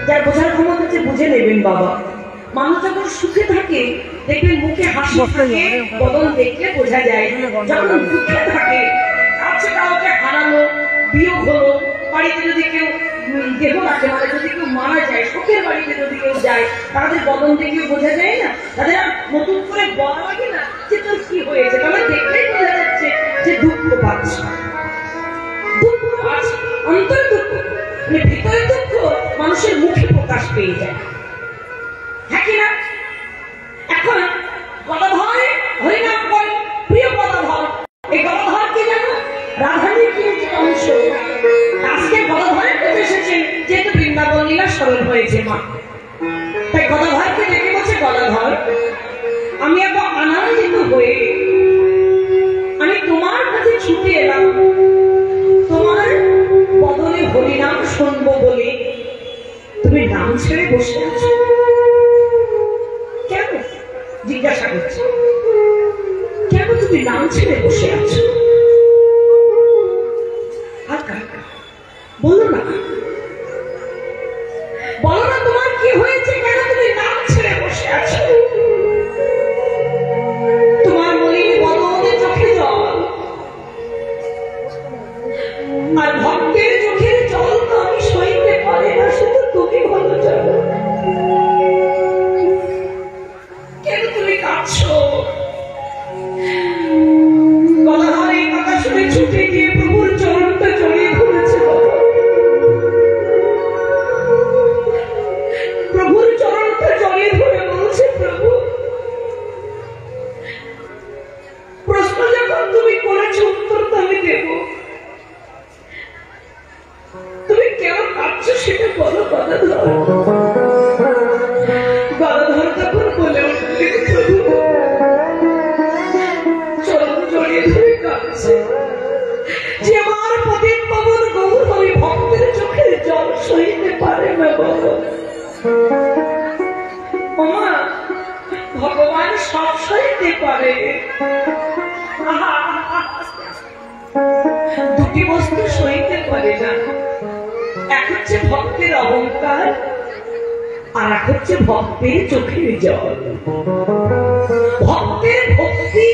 যার বোঝার ক্ষমতা আছে বুঝে নেবেন বাবা। মানুষ যখন সুখে থাকে দেখবেন মুখে হাসি থাকে, বদন দেখলে বোঝা যায়। যখন দুঃখে থাকে, আজকে কাউকে হারালো, বিয়োগ হলো, বাড়িতে যদি কেউ দেহ রাখে, মানে যদি কেউ মারা যায়, শোকের বাড়িতে যদি কেউ যায়, তাদের বদন দেখেও বোঝা যায় না, তাদের আর নতুন করে বলা লাগে না যে তোর কি হয়েছে, তাহলে দেখলেই বোঝা যাচ্ছে যে দুঃখ পাচ্ছে, দুঃখ পাচ্ছে, অন্তরে দুঃখ, মানে ভিতরে দুঃখ মানুষের মুখে প্রকাশ পেয়ে যায়, হ্যাঁ কিনা? এখন গদাধর হরিনাম করে, প্রিয় গদাধর, এই গদাধর কি জানো? রাধারীর কিন্তু অংশ। আজকে গদাধরের কাছে এসেছেন যেহেতু বৃন্দাবন লীলা স্মরণ হয়েছে মা, তাই গদাধরকে দেখে বলছে, গদাধর আমি এত আনন্দিত হয়ে আমি তোমার কাছে ছুটে এলাম তোমার বদনে হরিনাম শুনবো বলে, তুমি নাম ছেড়ে বসে আছো কেন? জিজ্ঞাসা করছে, কেন তুমি নাম ছেড়ে বসে আছো? বলো না, বলো না তোমার কি হয়েছে, কেন তুমি নাম ছেড়ে বসে আছো? তোমার মলিন বদনে চোখে জল, আর ভক্তের চোখের জল তো আমি সইতে পারি না, শুধু তুমি ভালো জানো। কেন তুমি কাঁদছো? গদাধর এই কথা শুনে ছুটে গিয়ে প্রভুর চরণটা জড়িয়ে ধরেছে। প্রভুর চরণটা জড়িয়ে ধরে বলছে, প্রভু প্রশ্ন যখন তুমি করেছো উত্তর তো আমি দেব, তুমি কেন কাঁদছো সেটা বলো গদাধর। গদাধর তখন বলে উঠলে, প্রভু চরণ জড়িয়ে ধরে কাঁদছে যে আমার পতিত পাবন গৌর আমি ভক্তের চোখের জল সইতে পারে না বাবা। ওমা ভগবান সব সইতে পারে, দুটি বস্তু সইতে পারে না, এক হচ্ছে ভক্তের অহংকার, আর এক হচ্ছে ভক্তের চোখের জল। ভক্তের ভক্তি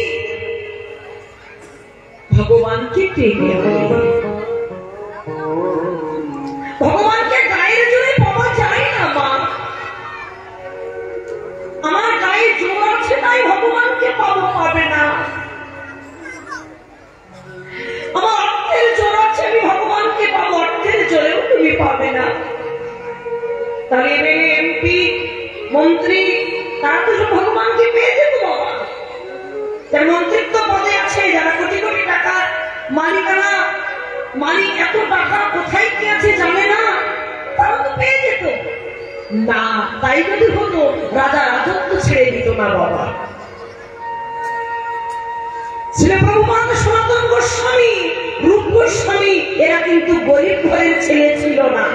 ভগবানকে টেনে আনে, ভগবানকে গায়ের জোরে পাওয়া যায় না মা। আমার গায়ে জোর আছে তাই ভগবানকে পাবো, পাবে না। আমার অর্থের জোর আছে, আমি ভগবানকে পাবো, অর্থের জোরেও তুমি পাবে না। তাহলে এমএলএ এমপি মন্ত্রী তারা তো সব ভগবানকে পেয়ে যেত বাবা, যার মন্ত্রিত্ব পদে আছে, যারা কোটি কোটি টাকার মালিকানা, মালিক এত টাকা কোথায় কি আছে জানে না, তারা তো পেয়ে যেত না। তাই যদি হতো রাজা রাজত্ব ছেড়ে দিত না বাবা। শ্রী প্রভুপাদ সনাতন গোস্বামী, রূপ গোস্বামী এরা কিন্তু গরিব ঘরের ছেলে ছিল না,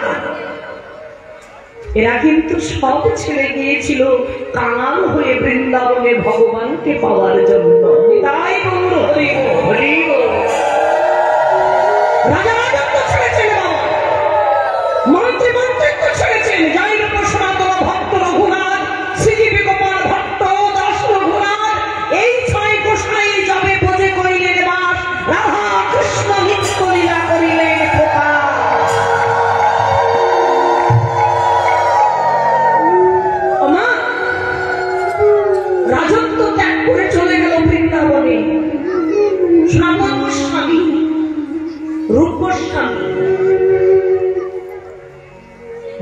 এরা কিন্তু সব ছেড়ে গিয়েছিল কাঙাল হয়ে বৃন্দাবনে ভগবানকে পাওয়ার জন্য। তাই গৌর হরি হরি। রাজা রাজত্ব ছেড়েছেন বাবা, মন্ত্রী মন্ত্রিত্ব ছেড়েছেন, যাইর সনাতন ভক্ত রঘুনাথ, শ্রীজীবী গোপাল ভট্ট, দাস রঘুনাথ, এই ছয় গোসাই যাবে বোঝে করিলেন বাস, রাধা কৃষ্ণ নিত্য লীলা করিলেন প্রকাশ। রাজত্ব ত্যাগ করে চলে গেল বৃন্দাবনে সনাতন গোস্বামী, রূপ গোস্বামী।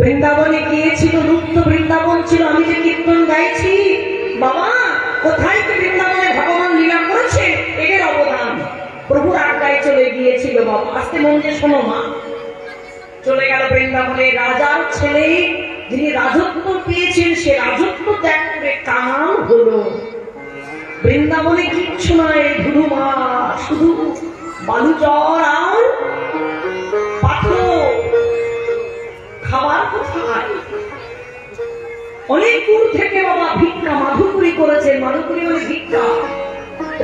বৃন্দাবনে গিয়েছিল, রূপ তো বৃন্দাবন ছিল। আমি যে কীর্তন গাইছি বাবা, কোথায় তো বৃন্দাবনে ভগবান লীলা করেছে, এদের অবদান প্রভুর আজ্ঞায় চলে গিয়েছিল বাবা। আস্তে মন দিয়ে শোনো মা, চলে গেল বৃন্দাবনে। রাজার ছেলে যিনি রাজত্ব পেয়েছেন, সে রাজত্ব ত্যাগ করে কাঙাল হলো। বৃন্দাবনে কিচ্ছু নয়, ধুলুমা, শুধু বালুচর আর পাথর। খাবার কোথায়? অনেক দূর থেকে বাবা ভিক্ষা মাধুপুরি করেছে। মাধুপুরি মানে ভিক্ষা।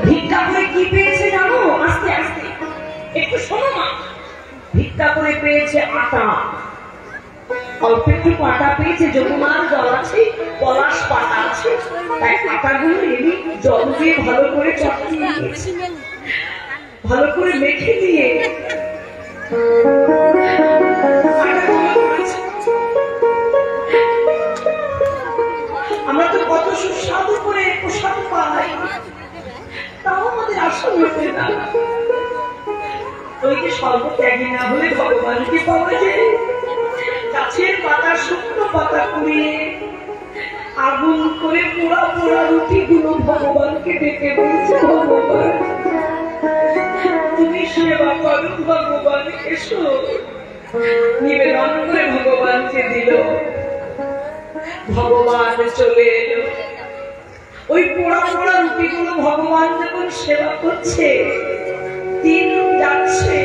ভিক্ষা করে কি পেয়েছে জানো? আস্তে আস্তে একটু শোনো মা। ভিক্ষা করে পেয়েছে আটা, অল্প একটু পাতা পেয়েছে, যমুনার জল আছে, পলাশ পাতা আছে, তাই পাতাগুলো এনে জল দিয়ে ভালো করে চটকিয়ে ভালো করে মেখে দিয়ে আমরা তো কত সুস্বাদু করে প্রসাদ পাই, তাও আমাদের আশা হতে না। ওইকে সর্বত্যাগী না হলে ভগবানকে পাওয়া যায়। গাছের পাতা, শুকনো পাতা পুড়িয়ে আগুন করে পোড়া পোড়া রুটি গুলো ভগবানকে ডেকে বলছে, ভগবান তুমি সেবা করো, ভগবান এসো। নিবেদন করে ভগবানকে দিল, ভগবান চলে এলো। ওই পোড়া পোড়া রুটি গুলো ভগবান যখন সেবা করছে, দিন যাচ্ছে,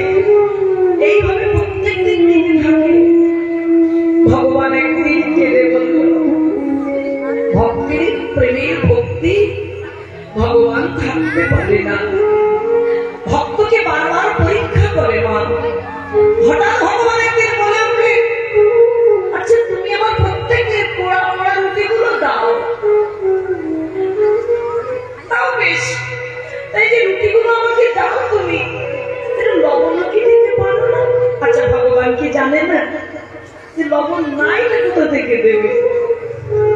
এইভাবে প্রত্যেক দিন দিনে থাকে। ভগবান একদিন কেঁদে বলল, ভক্তি প্রেমের ভক্তি ভগবান থাকতে পারে না। ভক্তকে বারবার পরীক্ষা করে মা। হঠাৎ ভগবান একদিন বলে উঠে, আচ্ছা তুমি আমার প্রত্যেকের পোড়া পোড়া রুটিগুলো দাও। তাও বেশ, এই যে রুটিগুলো আমাকে দাও, তুমি লবণ কি দিতে পারো না? আচ্ছা ভগবান কি জানে না যে লবণ নাই, কোথা থেকে দেবে?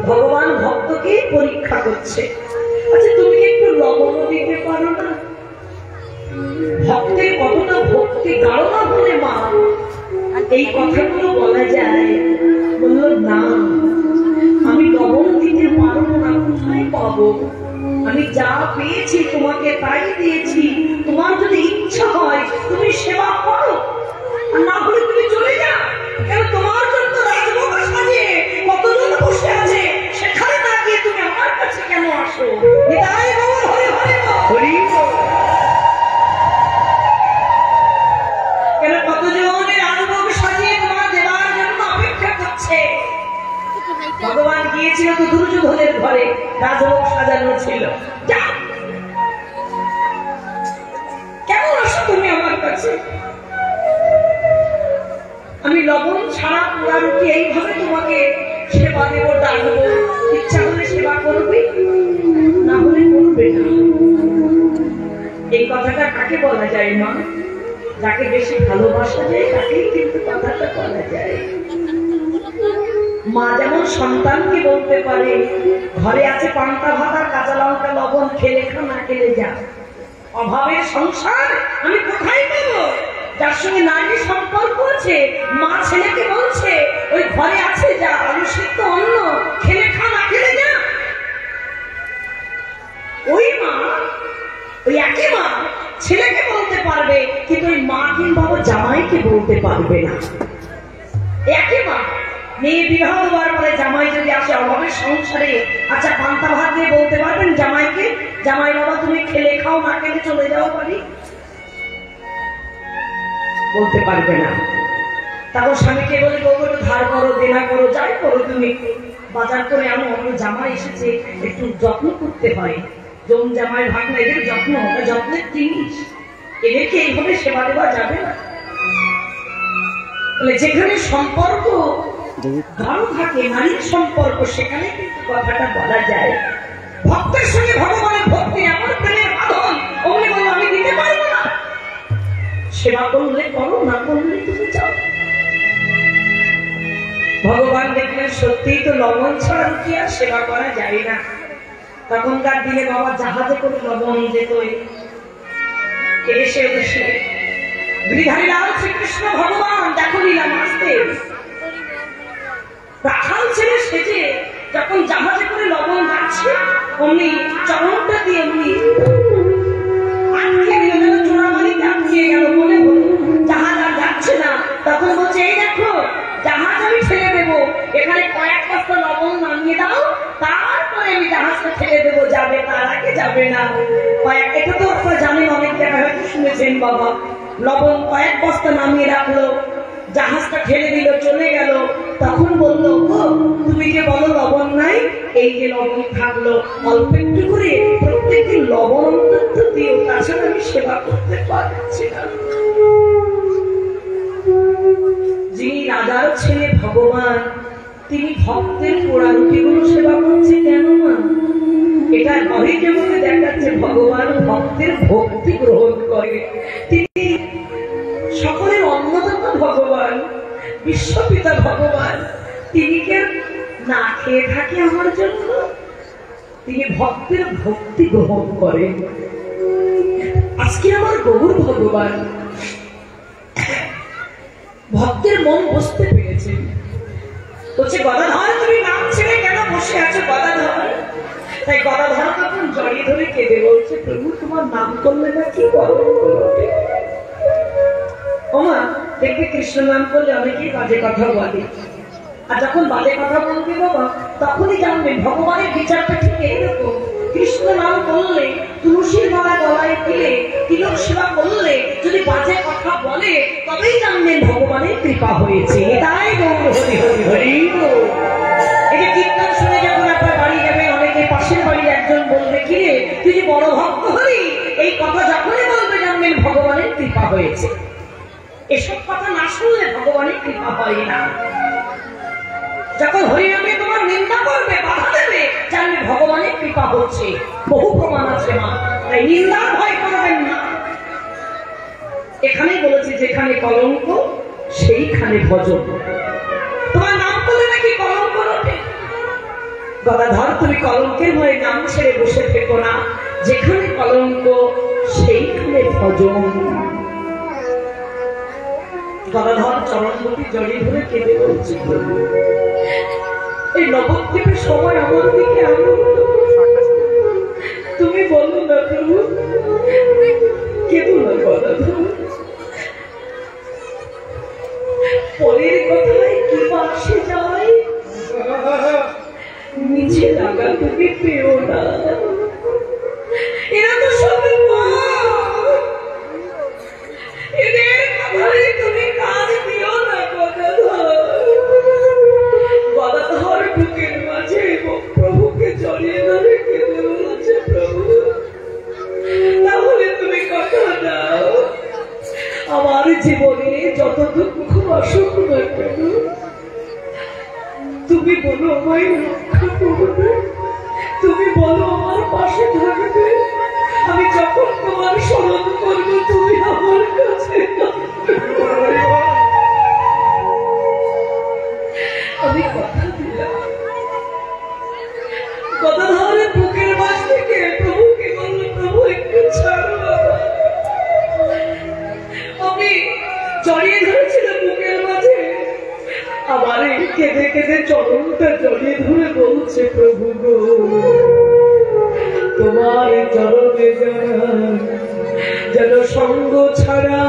ভগবান ভক্তকে পরীক্ষা করছে, আচ্ছা তুমি একটু লবণ দিতে পারো না? ভক্তের কতটা ভক্তি গাঢ় না হলে মা এই কথাগুলো বলা যায়? বলল না, আমি লবণ দিতে পারবো না, কোথায় পাবো? আমি যা পেয়েছি তোমাকে তাই দিয়েছি। তোমার যদি ইচ্ছা হয় তুমি সেবা করো, আর না হলে তুমি চলে যাও। কেন তোমার জন্য রাজভোগ সাজে কতজন বসে আছে, সেখানে না গিয়ে তুমি আমার কাছে কেন আসো? নিতাই গৌর হরি হরি হরি। কেন কতজনের রাজভোগ সাজিয়ে তোমার দেওয়ার জন্য অপেক্ষা করছে। ভগবান গিয়েছিল তো দুর্যোধনের ঘরে, রাজভোগ সাজানো ছিল। যাও, কেমন আসো তুমি আমার কাছে? আমি লবণ ছাড়া পোড়া রুটি এইভাবে তোমাকে সেবা দেবো, ডাকবো। ইচ্ছা হলে সেবা করবে, না হলে করবে না। এই কথাটা কাকে বলা যায় মা? যাকে বেশি ভালোবাসা যায় তাকেই কিন্তু কথাটা বলা যায়। মা যেমন সন্তানকে বলতে পারে, ঘরে আছে পান্তা ভাত আর কাঁচা লঙ্কা লবণ, খেলে খা না খেলে যা। অভাবের সংসার আমি কোথায় পাবো? যার সঙ্গে নারী সম্পর্ক আছে, মা ছেলেকে বলছে ওই ঘরে আছে যা, আলু সিদ্ধ অন্ন, খেলে খা না খেলে যা। ওই মা, ওই একই মা ছেলেকে বলতে পারবে, কিন্তু ওই মা কিংবা জামাইকে বলতে পারবে না। একই মা, মেয়ে বিবাহ হওয়ার পরে জামাই যদি আসে অভাবের সংসারে, আচ্ছা পান্তা ভাত দিয়ে বলতে পারবেন জামাইকে, জামাই বাবা তুমি খেলে খাও, না খেলে চলে যাও বাড়ি? বলতে পারবে না। তারপর স্বামীকে বলে বলবো একটু ধার করো, দেনা করো, যাই করো, তুমি বাজার করে আনো, অন্য জামাই এসেছে, একটু যত্ন করতে হয়। জম জামাই ভাগ না, এদের যত্ন, যত্নের জিনিস, এদেরকে এইভাবে সেবা দেওয়া যাবে না। যেখানে সম্পর্ক গাঢ় থাকে, নারীর সম্পর্ক, সেখানে কিন্তু কথাটা বলা যায়। ভক্তের সঙ্গে ভগবানের ভক্তি এমন প্রেমের বাঁধন, অমনি বলো আমি দিতে পারবো না। সেবা করলে করো, না করলে তুমি যাও। ভগবান দেখলেন সত্যিই তো লবণ ছাড়া কি আর সেবা করা যায় না। তখনকার দিনে বাবা জাহাজে করে লবণ যেত, এসে এসে গৃহারী লাল শ্রীকৃষ্ণ ভগবান দেখো লীলা মাসতে রাখাল ছেলে সেজে যখন জাহাজে করে লবণ যাচ্ছে, অমনি চরণটা দিয়ে এমনি আটকে দিল, যেন চোরামালিতে আটকিয়ে গেল। মনে হলো জাহাজ আর যাচ্ছে না। তখন বলছে এই দেখো জাহাজ আমি ছেড়ে দেবো, এখানে কয়েক বস্তা লবণ নামিয়ে দাও, তারপরে আমি জাহাজটা ছেড়ে দেবো। যাবে, তার আগে যাবে না। কয়েক, এটা তো আপনারা জানেন, অনেক জায়গায় হয়তো শুনেছেন বাবা। লবণ কয়েক বস্তা নামিয়ে রাখলো, জাহাজটা ঠেলে দিল, চলে গেল। তখন বললো তুমি যে বলো লবণ নাই, এই যে লবণ থাকলো, অল্প একটু করে প্রত্যেকদিন লবণ অন্তত দিও, তাছাড়া আমি সেবা করতে পারছি না। যিনি রাজার ছেলে ভগবান, তিনি ভক্তের পোড়া রুটিগুলো সেবা করছে কেন মা? এটা মহিজগতে দেখাচ্ছে ভগবান ভক্তের ভক্তি গ্রহণ করে। তিনি সকলের অন্যতম ভগবান, বিশ্বপিতা ভগবান, তিনি কে না খেয়ে থাকে আমার জন্য? তিনি ভক্তের ভক্তি গ্রহণ করেন। আজকে আমার গৌর ভগবান ভক্তের মন বুঝতে পেরেছেন। বলছে, গদাধর তুমি নাম ছেড়ে কেন বসে আছো গদাধর? তাই গদাধর তখন জড়িয়ে ধরে কেঁদে বলছে, প্রভু তোমার নাম করলে না কি করো? ওমা দেখবে কৃষ্ণ নাম করলে অনেকেই বাজে কথা বলে, আর যখন বাজে কথা বলবে বাবা তখনই জানবেন ভগবানের বিচারটা ঠিক এইরকম। কৃষ্ণ নাম করলে, তুলসীর মালা গলায় দিলে, তিলক সেবা করলে যদি বাজে কথা বলে তবেই জানবেন ভগবানের কৃপা হয়েছে। তাই গৌর হরি হরি হরি। এই যে কীর্তন শুনে যখন আপনার বাড়ি যাবে, অনেকে পাশের বাড়ির একজন বলবে, কিরে তুই যে বড় ভক্ত হরি, এই কথা যখনই বলবে জানবেন ভগবানের কৃপা হয়েছে। এসব কথা না শুনলে ভগবানের কৃপা হয় না। যখন হরিনামে তোমার নিন্দা করবে, বাধা দেবে, জানবে ভগবানের কৃপা হচ্ছে। বহু প্রমাণ আছে মা, তাই নিন্দার ভয় করবেন না। এখানেই বলেছি, যেখানে কলঙ্ক সেইখানে ভজন। তোমার নাম করলে নাকি কলঙ্ক ওঠে? গদাধর তুমি কলঙ্কের ভয়ে নাম ছেড়ে বসে থেকো না, যেখানে কলঙ্ক সেইখানে ভজন। গদাধর চরণবতী জড়িয়ে ধরে কেঁদে বলছে, এই নবদ্বীপের সময় আমার দিকে তুমি বলো না প্রভু, কেঁদো না গদাধর। পরের কথায় কি পাশে যায়, নিচে লাগা তুমি পেও না। এরা তো সবাই মা, এদের কথায় তুমি কাজ দিও না গদাধর। গদাধর বুকের মাঝে প্রভুকে জড়িয়ে ধরে কেঁদে বলছে, প্রভু তাহলে তুমি কথা দাও, আমার জীবনে যত দুঃখ আসুক না কেন তুমি বলো আমায় রক্ষা করবে, তুমি বলো আমার পাশে থাকবে। আমি যখন তোমার স্মরণ করবো তুমি আমার কাছে আমি কথা দিলাম। গদাধরের বুকের মাঝ থেকে প্রভুকে বলল, প্রভু একটু ছাড়ো। আমি জড়িয়ে ধরেছিল বুকের মাঝে, আবার কেঁদে কেঁদে চরণটা জড়িয়ে ধরে বলছে, প্রভু গো তোমার চরণে যেন সঙ্গ ছাড়া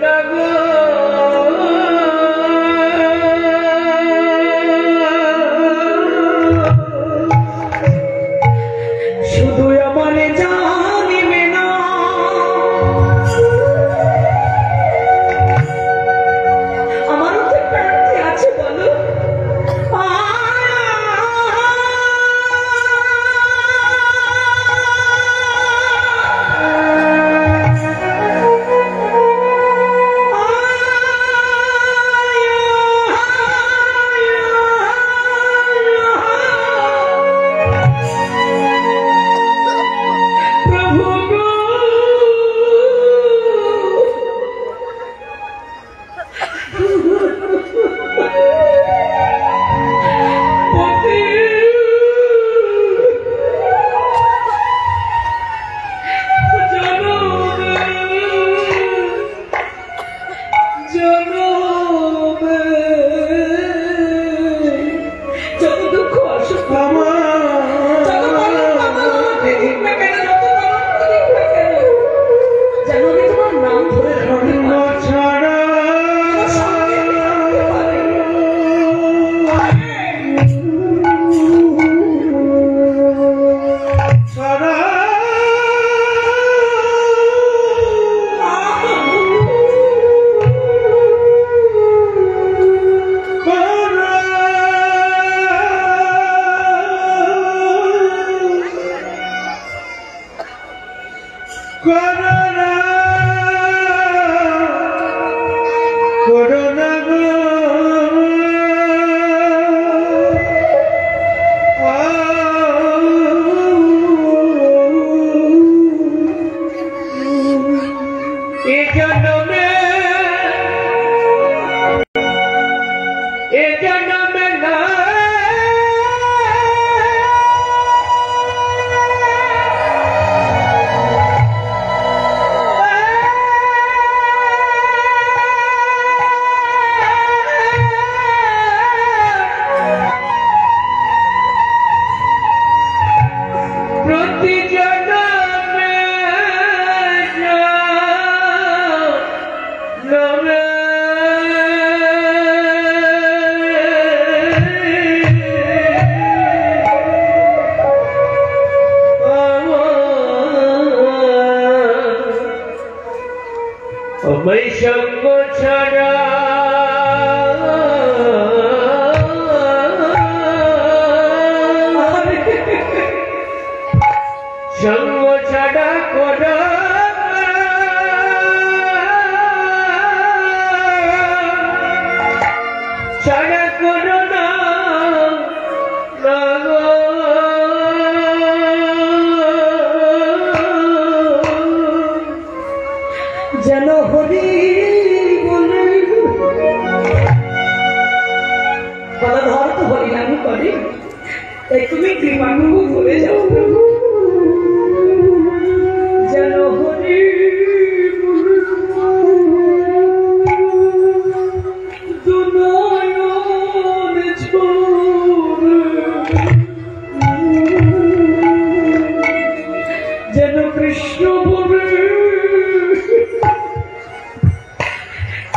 না গো শুধু আমার জানিবে না আমারও তো প্রার্থী আছে বলো সঙ্গ ছাড়া সঙ্গ ছাড়া করা ছাড়া করো না যেন হরি বলে বলা ধর তো হরিনাম করে তাই তুমি কৃপানুভব করে যাও যেন হরি যেন কৃষ্ণ বলে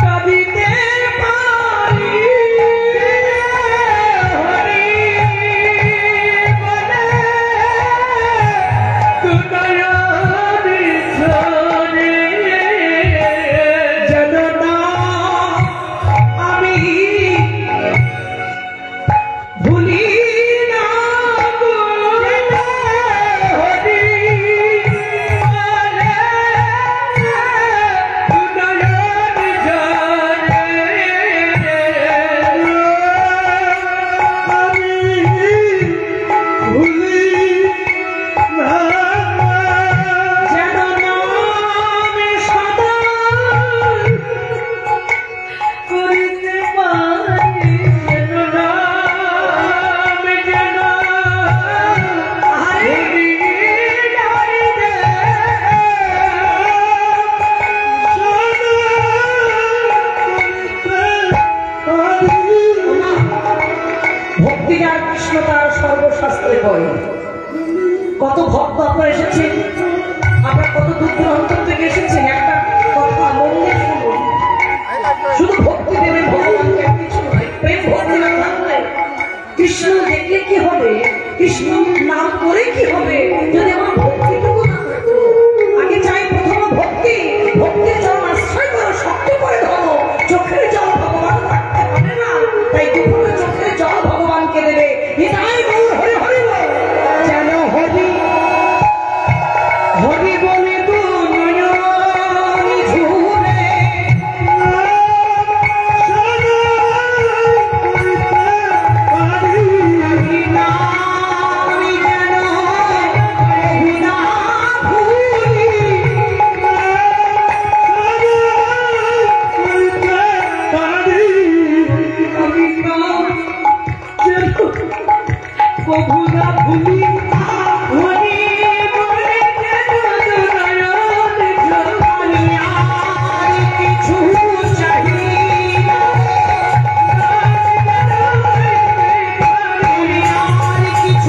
কাঁদিতে পারি হরি বলে তুদয়ারি ঝরে যেন না আমি ভুলি না হরি কত ভক্ত আপনারা এসেছেন, আমরা কত দূর দূরান্ত থেকে এসেছেন। একটা কথা মন দিয়ে শুনুন, কৃষ্ণ নাম করে কি হবে যদি আমার ভক্তিটুকু না থাকতো? আগে চাই প্রথম ভক্তি, ভক্তির চরণ আশ্রয় করো, শক্তি করে ধরো। চোখের জল ভগবান থাকতে পারে না, তাই দুপুরে চোখের জল ভগবানকে দেবে। নিতাই গৌর হরি হরি বল। যেন হরি হরি বলে তো নয়ন ঝুরে কবুলা ভুলি হরি বলে যেন নয়ন ঝুরে আর কিছু চাই না, আর কিছু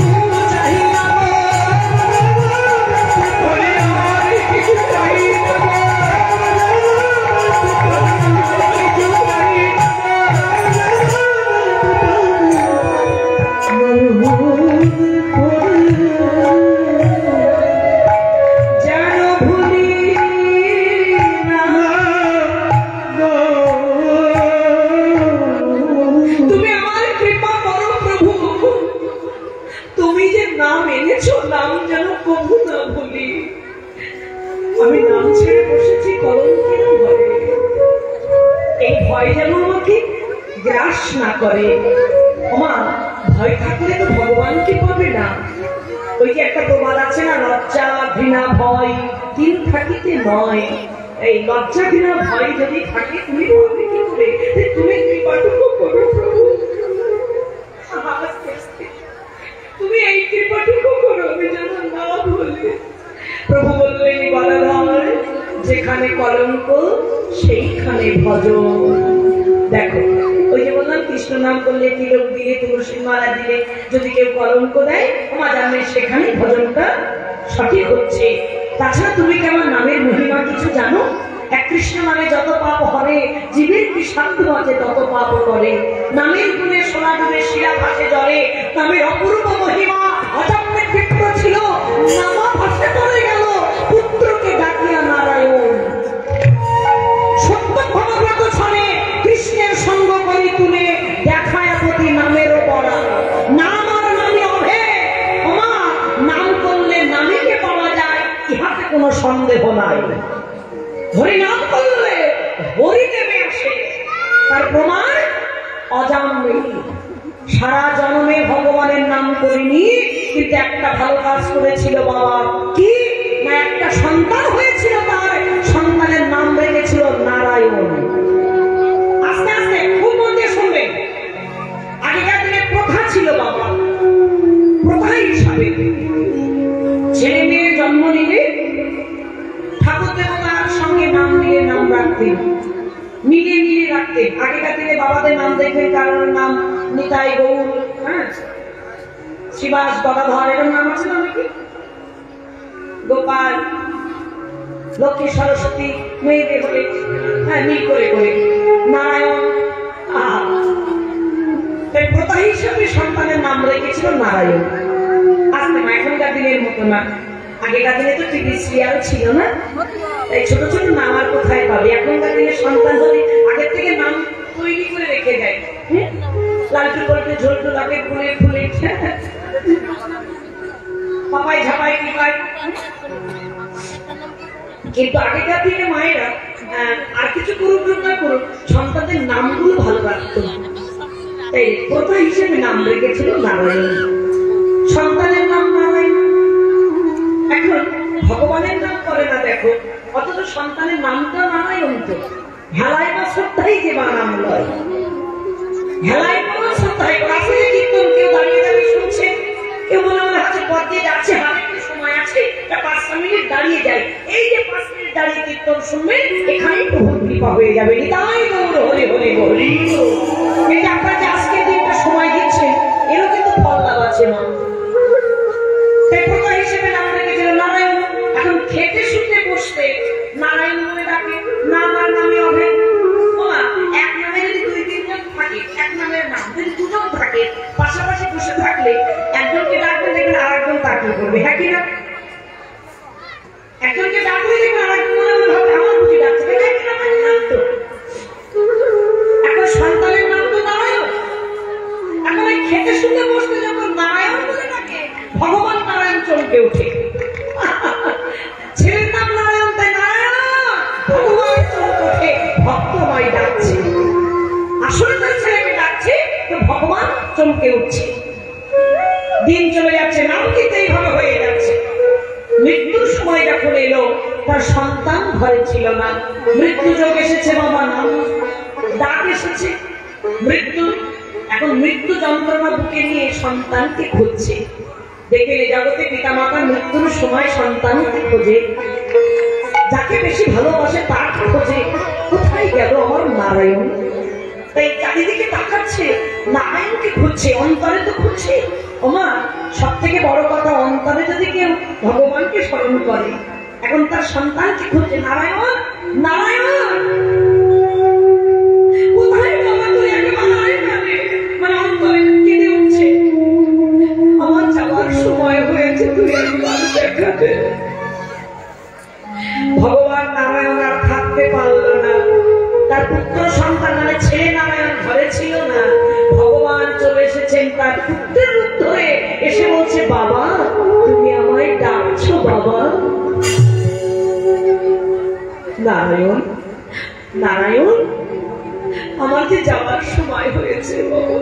চাই না, আর কিছু চাই আমি নাম ছেড়ে বসেছি কলঙ্কের ঘরে, এই ভয় যেন আমাকে গ্রাস না করে। ওমা, ভয় থাকলে তো ভগবানকে পাবে না। ওই যে একটা প্রবাদ আছে না, লজ্জা ঘৃণা ভয় তিন থাকিতে নয়। এই লজ্জা ঘৃণা ভয় যদি থাকে তুমি পাবে কি করে? তুমি কৃপাটুকু করো প্রভু, তুমি এই কৃপাটুকু করো আমি যেন না বলি। প্রভু বললেন, বলরাম যেখানে কলঙ্ক সেইখানে ভজন। দেখো, ওই যে বললাম কৃষ্ণ নাম করলে, তিলক দিলে, তুলসী মালা দিলে যদি কেউ কলঙ্ক দেয়, আমার জানবে সেখানে ভজনটা সঠিক হচ্ছে। তাছাড়া তুমি কি আমার নামের মহিমা কিছু জানো? এক কৃষ্ণ নামে যত পাপ হরে, জীবের কি সাধ্য আছে তত পাপ করে। নামের গুণে সোনা ডুবে শিরা ভাসে জলে, নামের অপূর্ব মহিমা অজান্তে ক্ষিপ্ত ছিল, নামা ভাসে পড়ে গেল পুত্রকে ডাকিয়া নারায়ণ। সত্য ভগবত ছনে কৃষ্ণের সঙ্গ করি তুলে, দেখায় প্রতি নামেরও বড়া। নাম আর নামে অভে, ওমা নাম করলে নামীকে পাওয়া যায়, ইহাতে কোনো সন্দেহ নাই। হরি নাম করলে হরি নেমে আসে, তার প্রমাণ অজান্তে। সারা জন্মে ভগবানের নাম করিনি, কিন্তু একটা ভালো কাজ করেছিল বাবা। কি না, একটা সন্তান হয়েছিল, তার সন্তানের নাম রেখেছিল নারায়ণ। আস্তে আস্তে খুব মন দিয়ে শুনবেন, আগেকার দিনে প্রথা ছিল বাবা, প্রথা হিসাবে ছেলে মেয়ে জন্ম নিলে ঠাকুর দেবতার সঙ্গে নাম দিয়ে নাম রাখতেন, মিলিয়ে মিলিয়ে রাখতেন। আগেকার দিনে বাবাদের নাম দেখবেন, কারোর নাম নিতাই গৌর, হ্যাঁ, শিবাস গদাধর, এরকম নাম আছে না নাকি, গোপাল, লক্ষ্মী, সরস্বতী, মেয়েদের হলে হ্যাঁ মিল করে করে নারায়ণ। তাই প্রথা হিসাবে সন্তানের নাম রেখেছিল নারায়ণ। আসতে না, এখনকার দিনের মতো না। আগেকার দিনে তো টিভি সিরিয়াল ছিল না, তাই ছোট ছোট নাম আর কোথায় পাবে। এখনকার দিনে সন্তান হলে আগের থেকে নাম তৈরি করে রেখে দেয়, লালটু বলতে ঝোলটু লাগে, ফুলে ফুলে পাপাই ঝাপাই কি পায়। কিন্তু আগেকার দিনে মায়েরা আর কিছু করুক না করুক, সন্তানদের নামগুলো ভালো রাখতো, তাই প্রথা হিসেবে নাম রেখেছিল নারায়ণ। সন্তানের নাম নারায়ণ। এখন ভগবানের নাম করে না দেখো, অথচ সন্তানের নামটা নারায়ণ। তো হেলায় বা শ্রদ্ধাই যে বা নাম লয়, হেলায় কোনো শ্রদ্ধাই আসলে কীর্তন কেউ দাঁড়িয়ে দাঁড়িয়ে শুনছে, কেউ মনে মনে হচ্ছে পথ দিয়ে যাচ্ছে, হাতে একটু সময় আছে, 5 মিনিট দাঁড়িয়ে যায়। এই যে 5 মিনিট দাঁড়িয়ে কীর্তন শুনবে, এখানেই প্রভুর কৃপা হয়ে যাবে। তাই গৌর হরি হরি হরি। এই যে আপনার যে আজকের দিনটা সময় দিচ্ছেন, এরও কিন্তু ফল লাভ আছে মা। হিসেবে নাম রেখেছিল নারায়ণ। এখন খেতে শুতে বসতে নারায়ণ বলে ডাকে, নাম আর নামে হবে। এক নামে যদি 2-3 জন থাকে, এক নামের নাম যদি 2 জন থাকে, পাশাপাশি বসে থাকলে একজনকে ডাকবে বুকে উঠছে, দিন চলে যাচ্ছে, নাম কিন্তু এইভাবে হয়ে যাচ্ছে। মৃত্যুর সময় যখন এলো, তার সন্তান ঘরে ছিল না। মৃত্যু যোগ এসেছে বাবা, নাম ডাক এসেছে মৃত্যু। এখন মৃত্যু যন্ত্রণা বুকে নিয়ে সন্তানকে খুঁজছে। দেখে জগতে পিতা মাতা মৃত্যুর সময় সন্তানকে খোঁজে, যাকে বেশি ভালোবাসে তার খোঁজে। কোথায় গেল আমার নারায়ণ? তাই চারিদিকে তাকাচ্ছে, নারায়ণকে খুঁজছে, অন্তরে তো খুঁজছে। ওমা, সব থেকে বড় কথা, অন্তরে যদি কেউ ভগবানকে স্মরণ করে, এখন তার সন্তানকে খুঁজছে। নারায়ণ, নারায়ণ কোথায় বাবা তুই? একেবারে মানে অন্তরে কেঁদে উঠছে, আমার যাওয়ার সময় হয়েছে, তুই একবার দেখা দে। ভগবান নারায়ণ আর থাকতে পারল না। তার পুত্র সন্তান মানে ছেলে নারায়ণ ঘরে ছিল না। ভগবান চলে এসেছেন তার পুত্রের রূপ ধরে, এসে বলছে, বাবা তুমি আমায় ডাকছো বাবা? নারায়ণ, নারায়ণ আমার যে যাওয়ার সময় হয়েছে বাবা,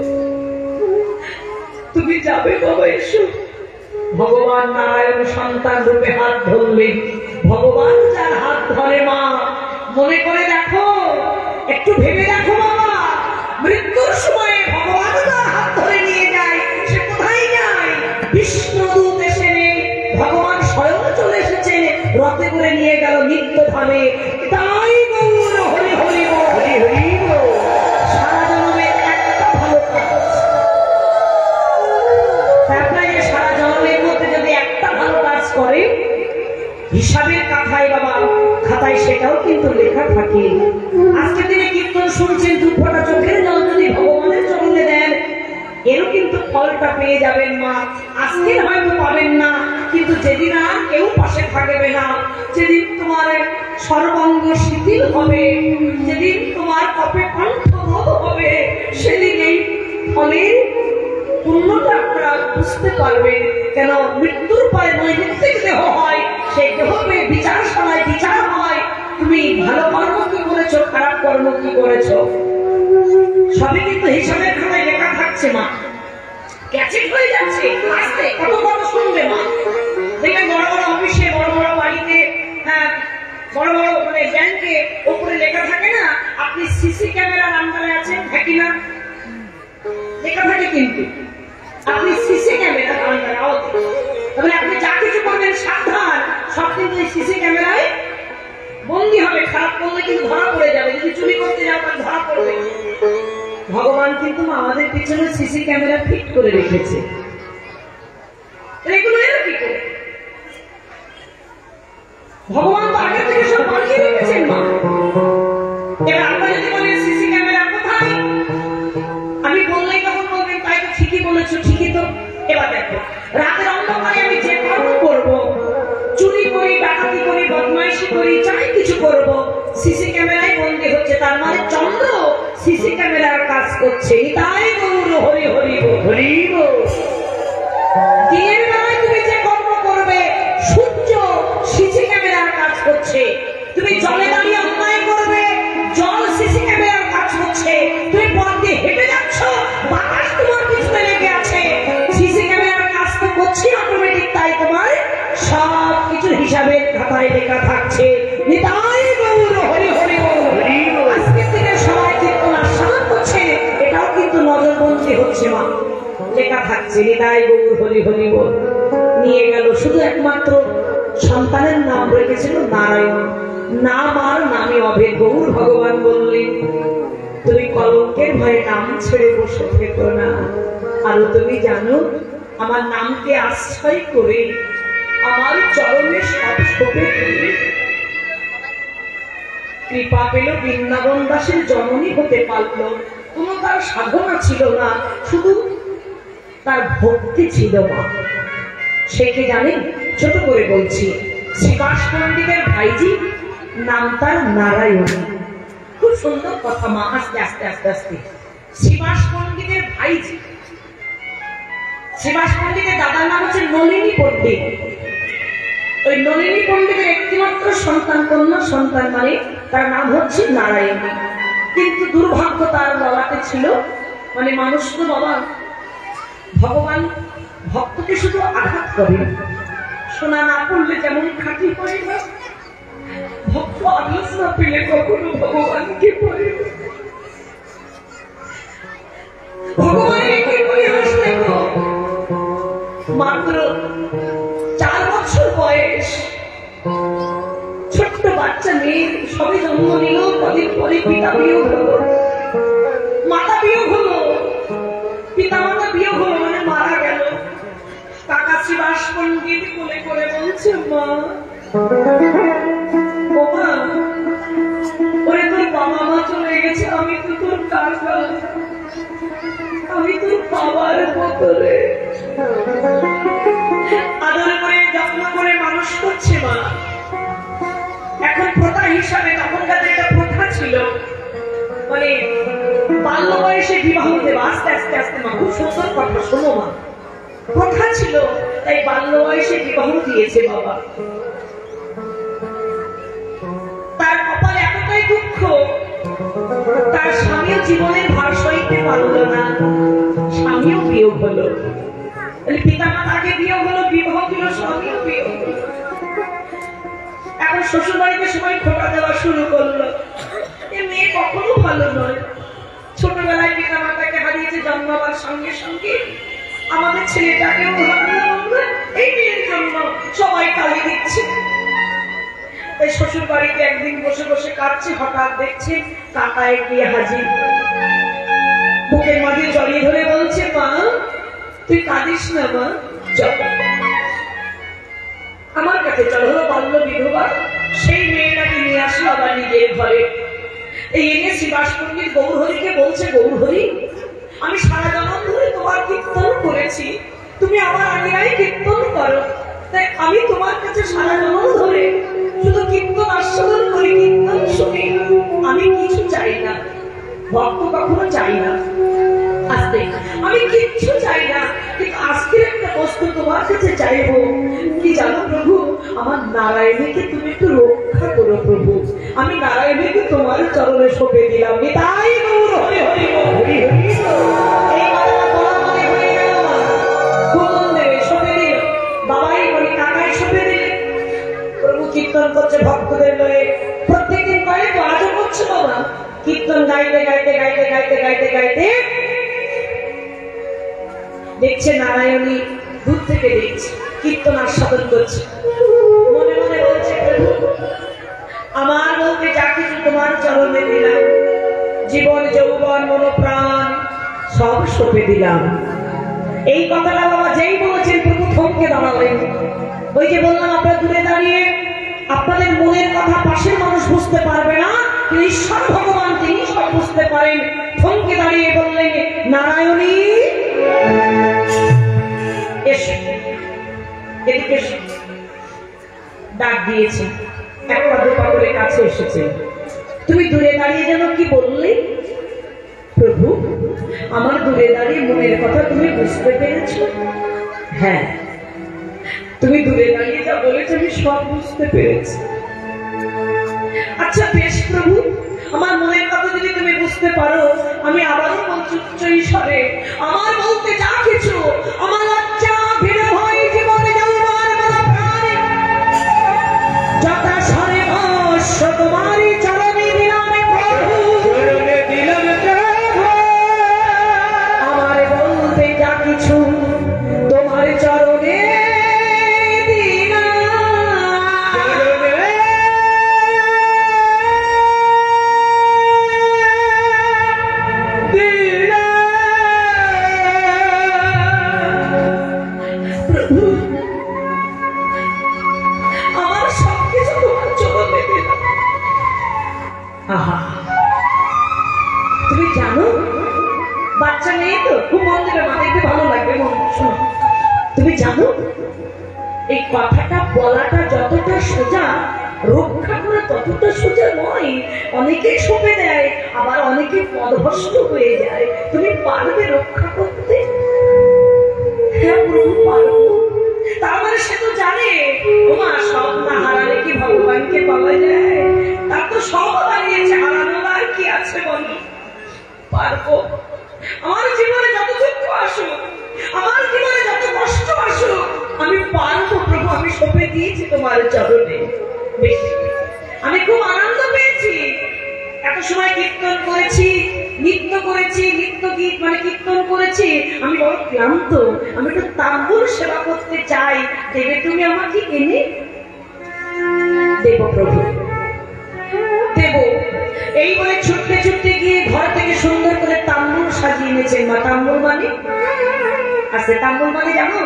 তুমি যাবে বাবা, এসো। ভগবান নারায়ণ সন্তান রূপে হাত ধরলেন। ভগবান যার হাত ধরে মা, মনে করে দেখো, একটু ভেবে দেখো বাবা, মৃত্যুর সময়ে ভগবান যার হাত ধরে নিয়ে যায়, সে কোথায় যায়? বিষ্ণুদূত এসে নেই, ভগবান স্বয়ং চলে এসেছে, রথে করে নিয়ে গেল নিত্য ধামে। তাই গৌর হরি হরি হরি হরি। সারা জন্মের একটা ভালো কাজ, তারপরে সারা জন্মের মধ্যে যদি একটা ভালো কাজ করে, হিসাবের খাতায় বাবা, খাতায় সেটাও কিন্তু লেখা থাকে। আজকে দিনে কীর্তন শুনছেন, দু ফোঁটা চোখের জল যদি ভগবানের চরণে দেন, এরও কিন্তু ফলটা পেয়ে যাবেন মা। আজকে হয়তো পাবেন না, কিন্তু যেদিন আর কেউ পাশে থাকবে না, যেদিন তোমার সর্বাঙ্গ শিথিল হবে, যেদিন তোমার কপে কণ্ঠ রোধ হবে, সেদিন এই ফলের পুণ্যটা আপনারা বুঝতে পারবেন। কেন মৃত্যুর পরে নৈমিত্তিক দেহ হয়, সেই দেহকে বিচারশালায় বিচার হয়, তুমি ভালো কর্ম কি করেছো, খারাপ কর্ম কি করেছো, সবই কিন্তু হিসাবের খাতায় লেখা থাকছে মা। ক্যাচেট হয়ে যাচ্ছে, আস্তে কত কথা শুনবে মা। দেখবেন বড় বড় অফিসে, বড় বড় বাড়িতে, বড় বড় মানে ব্যাংকে ওপরে লেখা থাকে না, আপনি সিসি ক্যামেরার আন্ডারে আছেন, থাকি না লেখা থাকে, কিন্তু আপনি সিসি ক্যামেরার আন্ডারে আওতায়। তাহলে আপনি যা কিছু করবেন সাবধান, সব কিন্তু সিসি ক্যামেরায় বন্দী হবে। খারাপ করলে কিন্তু ধরা পড়ে যাবে, যদি চুরি করতে যাও তাহলে ধরা পড়বে। ভগবান কিন্তু আমাদের পিছনে সিসি ক্যামেরা ফিট করে রেখেছে। এগুলো এলো কি করে? ভগবান তো আগে থেকে সব বানিয়ে রেখেছেন মা। এবার আমরা যদি বলি সিসি ক্যামেরা কোথায়, আমি বললেই তখন বলবেন তাই তো ঠিকই বলেছো, ঠিকই তো। এবার দেখো, রাতের অন্ধকারে আমি যে কর্ম করবো, চুরি করি, ডাকাতি করি, বদমাইশি করি, যাই কিছু করব, সিসি ক্যামেরায় বন্দী হচ্ছে। তার মানে চন্দ্র সিসি ক্যামেরার কাজ করছে। তাই গৌর হরি হরি হরি। দিনের বেলায় তুমি যে কর্ম করবে, সূর্য সিসি ক্যামেরার কাজ করছে। তুমি জলে দাঁড়িয়ে অন্যায় করবে, জল সিসি ক্যামেরার কাজ করছে। তুমি পথ দিয়ে হেঁটে যাচ্ছ, বাতাস তোমার পিছনে লেগে আছে, সিসি ক্যামেরার কাজ তো করছে অটোমেটিক। তাই তোমার সব কিছু হিসাবের খাতায় লেখা থাকছে। নিতাই গৌর হরি হরি হরি। আজকের দিনে সবাই কীর্তন আস্বাদন করছে, এটাও কিন্তু নজরবন্দী হচ্ছে মা, লেখা থাকছে নিতাই গৌর হরি হরি বল। নিয়ে গেল, শুধু একমাত্র সন্তানের নাম রেখেছিল নারায়ণ। নাম আর নামে অভেদ। গৌর ভগবান বললেন, তুমি কলঙ্কের ভয়ে নাম ছেড়ে বসে থেকো না। আর তুমি জানো, আমার নামকে আশ্রয় করে আমার চরণে সব শোভে কৃপা পেল, বৃন্দাবন দাসের জননী হতে পারল। কোনো তার সাধনা ছিল না, শুধু তার ভক্তি ছিল মা। সে কি জানেন? ছোট করে বলছি, শ্রীবাস পণ্ডিতের ভাইজি, নাম তার নারায়ণ। খুব সুন্দর কথা মা, আস্তে আস্তে আস্তে আস্তে। শ্রীবাস পণ্ডিতের ভাইজি, শ্রীবাস পণ্ডিতের দাদার নাম হচ্ছে নলিনী পণ্ডিত। ওই নলিনী পণ্ডিতের একটিমাত্র সন্তান, কন্যা সন্তান, মানে তার নাম হচ্ছে নারায়ণী। কিন্তু দুর্ভাগ্য তার বাবাকে ছিল, মানে মানুষ তো বাবা ভগবান ভক্তকে শুধু আঘাত করে, সোনা না পড়লে যেমন খাঁটি হয় না, ভক্ত আঘাত না পেলে কখনো ভগবানকে পড়ে। ভগবানের কি পরিহাস দেখো, মাত্র 4 বছর বয়স, ছোট্ট বাচ্চা মেয়ে সবে জন্ম নিল, কদিন পরে পিতা বিয়োগ হলো, মাতা বিয়োগ হলো, পিতা মাতা বিয়োগ হলো, মানে মারা গেল। কাকা শ্রীবাস পণ্ডিত কোলে করে বলছে, মা ও মা, ওরে তোর বাবা মা চলে গেছে, আমি তো তোর কাকা, আমি তোর বাবার মতো রে। আদর করে যত্ন করে মানুষ করছে মা। এখন প্রথা হিসাবে, তখনকার একটা প্রথা ছিল, মানে বাল্য বয়সে বিবাহ দেওয়া, আস্তে আস্তে আস্তে, মা খুব সুন্দর কথা শোনো মা, প্রথা ছিল, তাই বাল্য বয়সে বিবাহ দিয়েছে বাবা। তার কপালে এতটাই দুঃখ, তার স্বামীও জীবনের ভার সইতে পারল না, স্বামীও বিয়োগ হলো। পিতা মাতাকে বিয়োগ হলো, বিবাহ দিল, স্বামীও বিয়োগ হলো। এখন শ্বশুর বাড়িতে সবাই খোটা দেওয়া শুরু করলো, এ মেয়ে কখনো ভালো নয়, ছোটবেলায় পিতা মাতাকে হারিয়েছে, জন্মাবার সঙ্গে সঙ্গে আমাদের ছেলেটাকেও এই মেয়ের জন্য সবাই কালি দিচ্ছে। শ্বশুর বাড়িতে একদিন বসে বসে কাঁদছে, হঠাৎ দেখছে কাকা এগিয়ে হাজির, বুকের মাঝে জড়িয়ে ধরে বলছে, মা তুই কাঁদিস না মা, চল আমার কাছে চল। হলো বাল্য বিধবা, সেই মেয়েটাকে নিয়ে আসলো আবার নিজের ঘরে। এই এনে শ্রীবাস পণ্ডিত গৌরহরিকে বলছে, গৌরহরি, আমি সারা জনম ধরে তোমার কীর্তন করেছি, তুমি আমার আগে কীর্তন করো, তাই আমি তোমার কাছে সারা জনম ধরে শুধু কীর্তন আস্বাদন করি, কীর্তন শুনি, আমি কিছু চাই না, ভক্ত কখনো চাই না, আজকে আমি কিচ্ছু চাই না, কিন্তু আজকে একটা বস্তু তোমার কাছে চাইবো, কি জানো প্রভু, আমার নারায়ণীকে তুমি একটু রক্ষা করো প্রভু, আমি নারায়ণীকে তোমার চরণে সঁপে দিলাম। তাই গৌর হরি হরি হরি হরি, এই কথাটা বলা মানে হয়ে গেল, ভগবান দেবে সঁপে দিল, বাবাই বলি কাকাই সঁপে দিলে। প্রভু কীর্তন করছে ভক্তদের লয়ে, প্রত্যেকদিন করে তো, আজও করছে বাবা, কীর্তন গাইতে গাইতে গাইতে গাইতে গাইতে গাইতে দেখছে নারায়ণী দূর থেকে দেখছে, কীর্তন আস্বাদন করছে, মনে মনে বলছে, প্রভু আমার বলতে যা কিছু তোমার চরণে দিলাম, জীবন যৌবন মনোপ্রাণ সব সঁপে দিলাম। এই কথাটা বাবা যেই বলেছেন, প্রভু থমকে দাঁড়ালেন। ওই যে বললাম, আপনারা দূরে দাঁড়িয়ে আপনাদের মনের কথা পাশের মানুষ বুঝতে পারবে না, ঈশ্বর ভগবান তিনি সব বুঝতে পারেন। থমকে দাঁড়িয়ে বললেন, নারায়ণী এসো, এদিকে এসো। ডাক দিয়েছে, এক পা দু পা করে কাছে এসেছে। তুমি দূরে দাঁড়িয়ে যেন কি বললে? প্রভু আমার দূরে দাঁড়িয়ে মনের কথা তুমি বুঝতে পেরেছ? হ্যাঁ, তুমি দূরে দাঁড়িয়ে যা বলেছো আমি সব বুঝতে পেরেছি। আচ্ছা বেশ প্রভু, আমার মনের কথা যদি তুমি বুঝতে পারো, আমি আবারও বলছি উচ্চ ঈশ্বরে, আমার বলতে যা কিছু, আমার লজ্জা ভিড় হয় জীবনে যৌবন প্রাণ, যথা স্বরে ভাষ্য তোমারই চরণে দিলাম প্রভু, চরণে দিলাম প্রভু, আমার বলতে যা কিছু তোমার চরণে তুমি জানো, বাচ্চা মেয়ে তো খুব মন দেবে, মা দেখতে ভালো লাগবে, মন শোনো। তুমি জানো এই কথাটা বলাটা যতটা সোজা, রক্ষা করা ততটা সোজা নয়। অনেকেই সঁপে দেয়, আবার অনেকে পদভস্ত হয়ে যায়। তুমি পারবে রক্ষা করতে? হ্যাঁ প্রভু পারবো। তার মানে সে তো জানে, ওমা সব না হারালে কি ভগবানকে পাওয়া যায়? তার তো সব হারিয়েছে, হারানোর আর কি আছে বলো? পারবো। আমার জীবনে যত দুঃখ আসুক, আমার জীবনে যত কষ্ট আসুক, আমি পারবো প্রভু, আমি সঁপে দিয়েছি তোমার চরণে। আমি খুব আনন্দ পেয়েছি। এত সময় কীর্তন করেছি, নৃত্য করেছি, নৃত্য গীত মানে কীর্তন করেছি, আমি বড় ক্লান্ত, আমি একটু তাম্বুল সেবা করতে চাই, দেবে তুমি আমাকে এনে? দেব প্রভু, দেব। এই বলে ছুটতে ছুটতে গিয়ে ঘর থেকে সুন্দর করে তাম্বুল সাজিয়ে এনেছেন মা। তাম্বুল মানে আছে, তাম্বুল মানে জানো?